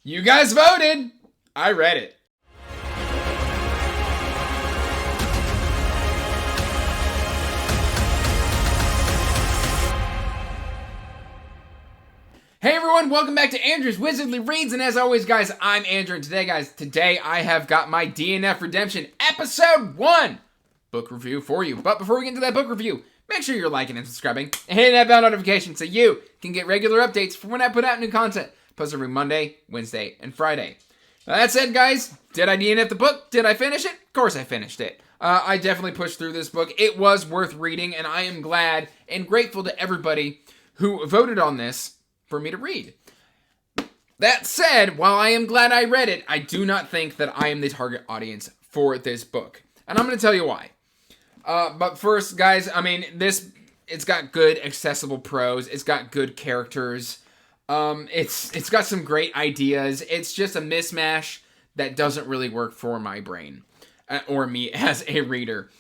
You guys voted! I read it. Hey everyone, welcome back to Andrew's Wizardly Reads, and as always guys, I'm Andrew, and today I have got my Dnf Redemption Episode One book review for you. But before we get into that book review, make sure you're liking and subscribing, and hitting that bell notification so you can get regular updates for when I put out new content. Post every Monday, Wednesday, and Friday. Now, that said guys, did I DNF the book? Did I finish it? Of course I finished it. I definitely pushed through this book. It was worth reading, and I am glad and grateful to everybody who voted on this for me to read. That said, while I am glad I read it, I do not think that I am the target audience for this book. And I'm going to tell you why. But first, guys, I mean, it's got good, accessible prose. It's got good characters. It's got some great ideas. It's just a mismatch that doesn't really work for my brain. Or me as a reader.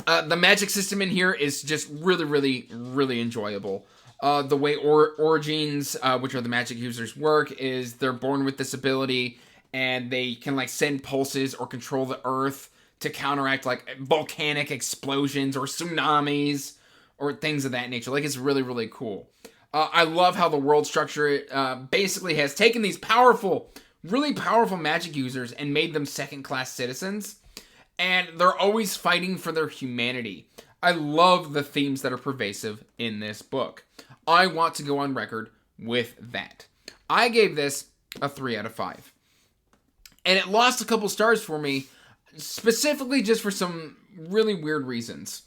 The magic system in here is just really, really, really enjoyable. The way origins, which are the magic users, work is they're born with this ability, and they can like send pulses or control the earth to counteract like volcanic explosions or tsunamis or things of that nature. Like, it's really, really cool. I love how the world structure basically has taken these really powerful magic users and made them second-class citizens, and they're always fighting for their humanity. I love the themes that are pervasive in this book. I want to go on record with that. I gave this a 3 out of 5. And it lost a couple stars for me, specifically just for some really weird reasons.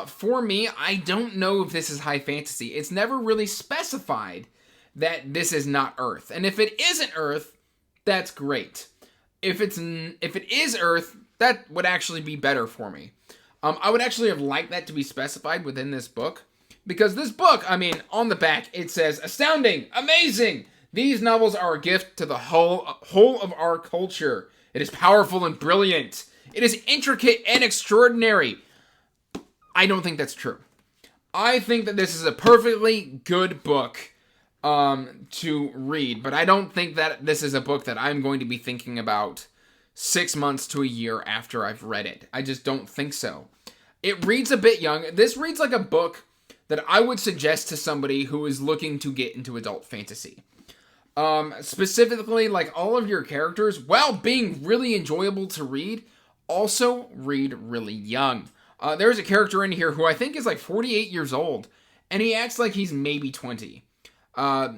For me, I don't know if this is high fantasy. It's never really specified that this is not Earth. And if it isn't Earth, that's great. If it is Earth, that would actually be better for me. I would actually have liked that to be specified within this book. Because this book, I mean, on the back, it says, astounding, amazing. These novels are a gift to the whole of our culture. It is powerful and brilliant. It is intricate and extraordinary. I don't think that's true. I think that this is a perfectly good book to read. But I don't think that this is a book that I'm going to be thinking about 6 months to a year after I've read it. I just don't think so. It reads a bit young. This reads like a book that I would suggest to somebody who is looking to get into adult fantasy. Specifically, like, all of your characters, while being really enjoyable to read, also read really young. There's a character in here who I think is like 48 years old, and he acts like he's maybe 20.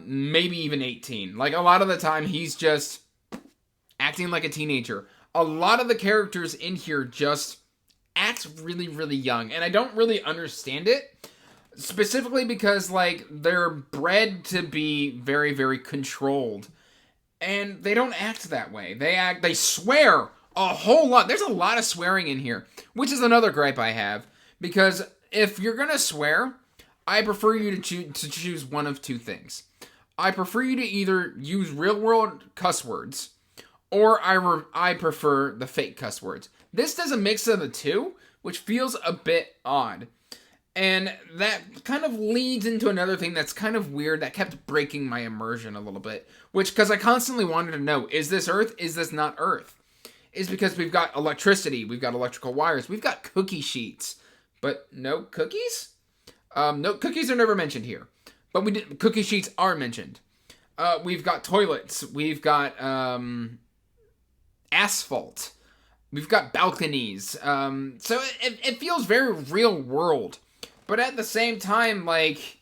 Maybe even 18. Like, a lot of the time, he's just acting like a teenager. A lot of the characters in here just act really, really young, and I don't really understand it. Specifically because, like, they're bred to be very, very controlled. And they don't act that way. They swear a whole lot. There's a lot of swearing in here, which is another gripe I have. Because if you're gonna swear, I prefer you to choose one of two things. I prefer you to either use real-world cuss words, or I prefer the fake cuss words. This does a mix of the two, which feels a bit odd. And that kind of leads into another thing that's kind of weird that kept breaking my immersion a little bit. Because I constantly wanted to know, is this Earth? Is this not Earth? Is because we've got electricity, we've got electrical wires, we've got cookie sheets. But no cookies? No, cookies are never mentioned here. But cookie sheets are mentioned. We've got toilets, we've got asphalt, we've got balconies. So it feels very real world. But at the same time, like,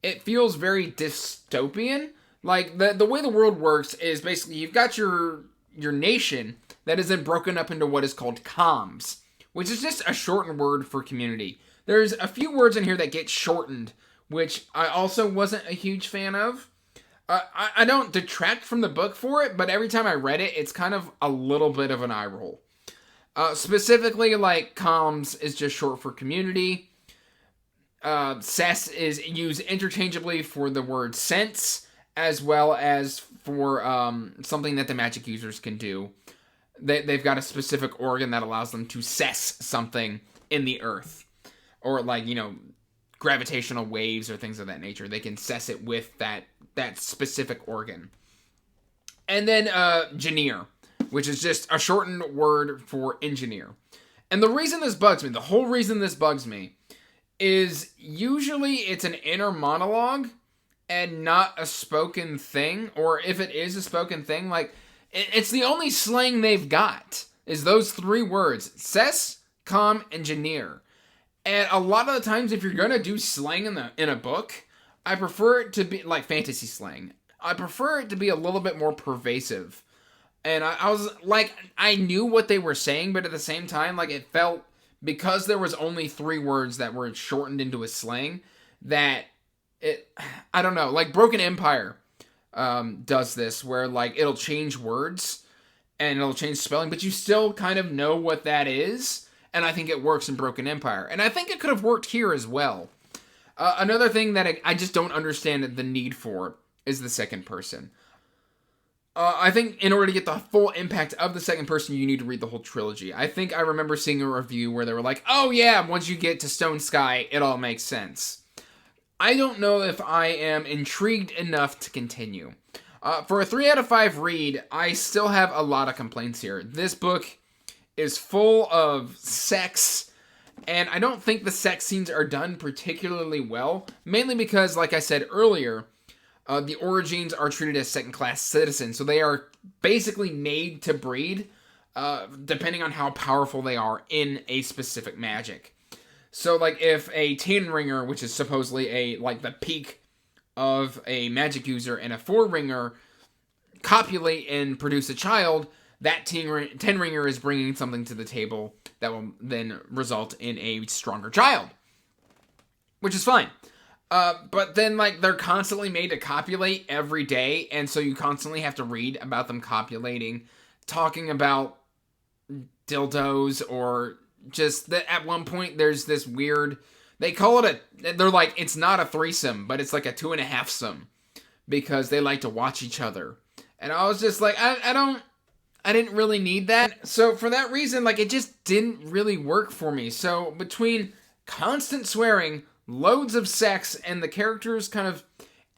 it feels very dystopian. Like, the way the world works is basically you've got your nation that is then broken up into what is called comms, which is just a shortened word for community. There's a few words in here that get shortened, which I also wasn't a huge fan of. I don't detract from the book for it, but every time I read it, it's kind of a little bit of an eye roll. Specifically, like, comms is just short for community. Sense is used interchangeably for the word sense, as well as for something that the magic users can do. They've got a specific organ that allows them to sense something in the earth. Or, like, you know, gravitational waves or things of that nature. They can sense it with that specific organ. And then engineer, which is just a shortened word for engineer. And the reason this bugs me, the whole reason this bugs me, is usually it's an inner monologue and not a spoken thing. Or if it is a spoken thing, like, it's the only slang they've got, is those 3 words: cess, com, engineer. And a lot of the times, if you're gonna do slang in a book, I prefer it to be like fantasy slang. I prefer it to be a little bit more pervasive. And I was like, I knew what they were saying, but at the same time, like, it felt, because there was only 3 words that were shortened into a slang, that I don't know, like Broken Empire does this, where like it'll change words and it'll change spelling, but you still kind of know what that is. And I think it works in Broken Empire. And I think it could have worked here as well. Another thing that I just don't understand the need for is the second person. I think in order to get the full impact of the second person, you need to read the whole trilogy. I think I remember seeing a review where they were like, oh yeah, once you get to Stone Sky, it all makes sense. I don't know if I am intrigued enough to continue. For a 3 out of 5 read, I still have a lot of complaints here. This book is full of sex, and I don't think the sex scenes are done particularly well, mainly because, like I said earlier, the Origins are treated as second-class citizens, so they are basically made to breed, depending on how powerful they are in a specific magic. So, like, if a 10-ringer, which is supposedly the peak of a magic user, and a 4-ringer copulate and produce a child, that 10-ringer is bringing something to the table that will then result in a stronger child, which is fine. But then, like, they're constantly made to copulate every day, and so you constantly have to read about them copulating, talking about dildos, or just that at one point there's this weird, they call it they're like, it's not a threesome, but it's like a 2.5-some, because they like to watch each other. And I was just like, I didn't really need that. So for that reason, like, it just didn't really work for me. So between constant swearing, loads of sex, and the characters kind of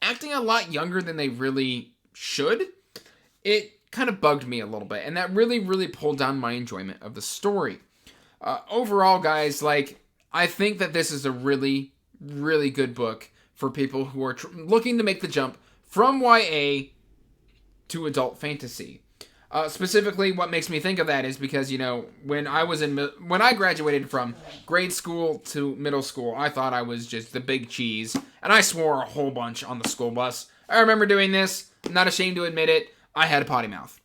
acting a lot younger than they really should, it kind of bugged me a little bit. And that really, really pulled down my enjoyment of the story. Overall, guys, like, I think that this is a really, really good book for people who are looking to make the jump from YA to adult fantasy. Specifically, what makes me think of that is because, you know, when I graduated from grade school to middle school, I thought I was just the big cheese, and I swore a whole bunch on the school bus. I remember doing this. I'm not ashamed to admit it. I had a potty mouth.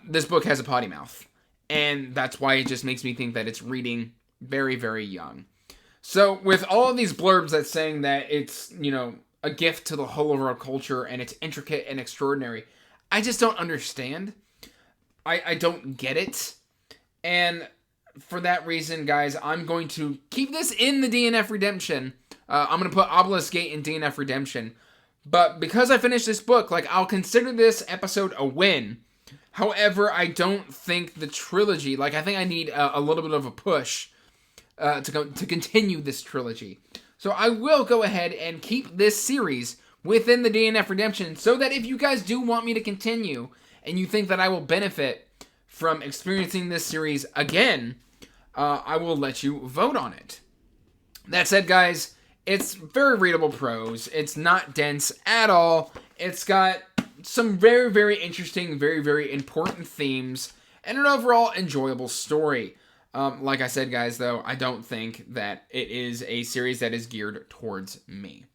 This book has a potty mouth, and that's why it just makes me think that it's reading very, very young. So with all of these blurbs that's saying that it's, you know, a gift to the whole of our culture and it's intricate and extraordinary, I just don't understand. I don't get it. And for that reason, guys, I'm going to keep this in the Dnf Redemption. I'm going to put Obelisk Gate in Dnf Redemption. But because I finished this book, like, I'll consider this episode a win. However, I don't think the trilogy, like, I think I need a little bit of a push to continue this trilogy. So I will go ahead and keep this series within the Dnf Redemption, so that if you guys do want me to continue, and you think that I will benefit from experiencing this series again, I will let you vote on it. That said, guys, it's very readable prose. It's not dense at all. It's got some very, very interesting, very, very important themes, and an overall enjoyable story. Like I said, guys, though, I don't think that it is a series that is geared towards me.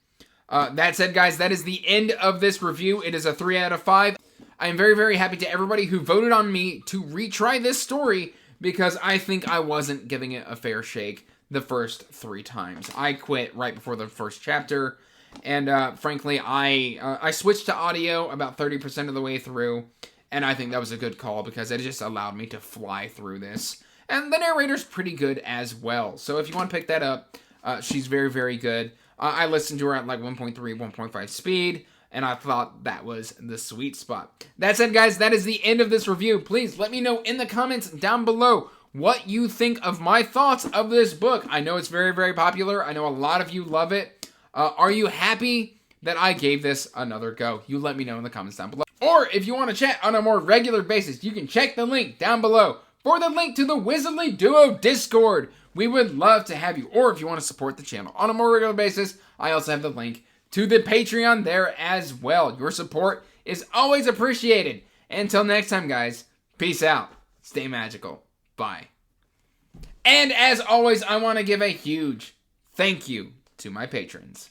That said, guys, that is the end of this review. It is a 3 out of 5. I am very, very happy to everybody who voted on me to retry this story, because I think I wasn't giving it a fair shake the first 3 times. I quit right before the first chapter, and frankly, I switched to audio about 30% of the way through, and I think that was a good call, because it just allowed me to fly through this. And the narrator's pretty good as well, so if you want to pick that up, she's very, very good. I listened to her at like 1.3, 1.5 speed, and I thought that was the sweet spot. That said, guys, that is the end of this review. Please let me know in the comments down below what you think of my thoughts of this book. I know it's very, very popular. I know a lot of you love it. Are you happy that I gave this another go? You let me know in the comments down below. Or if you want to chat on a more regular basis, you can check the link down below for the link to the Wizardly Duo Discord. We would love to have you. Or if you want to support the channel on a more regular basis, I also have the link to the Patreon there as well. Your support is always appreciated. Until next time, guys, peace out. Stay magical. Bye. And as always, I want to give a huge thank you to my patrons.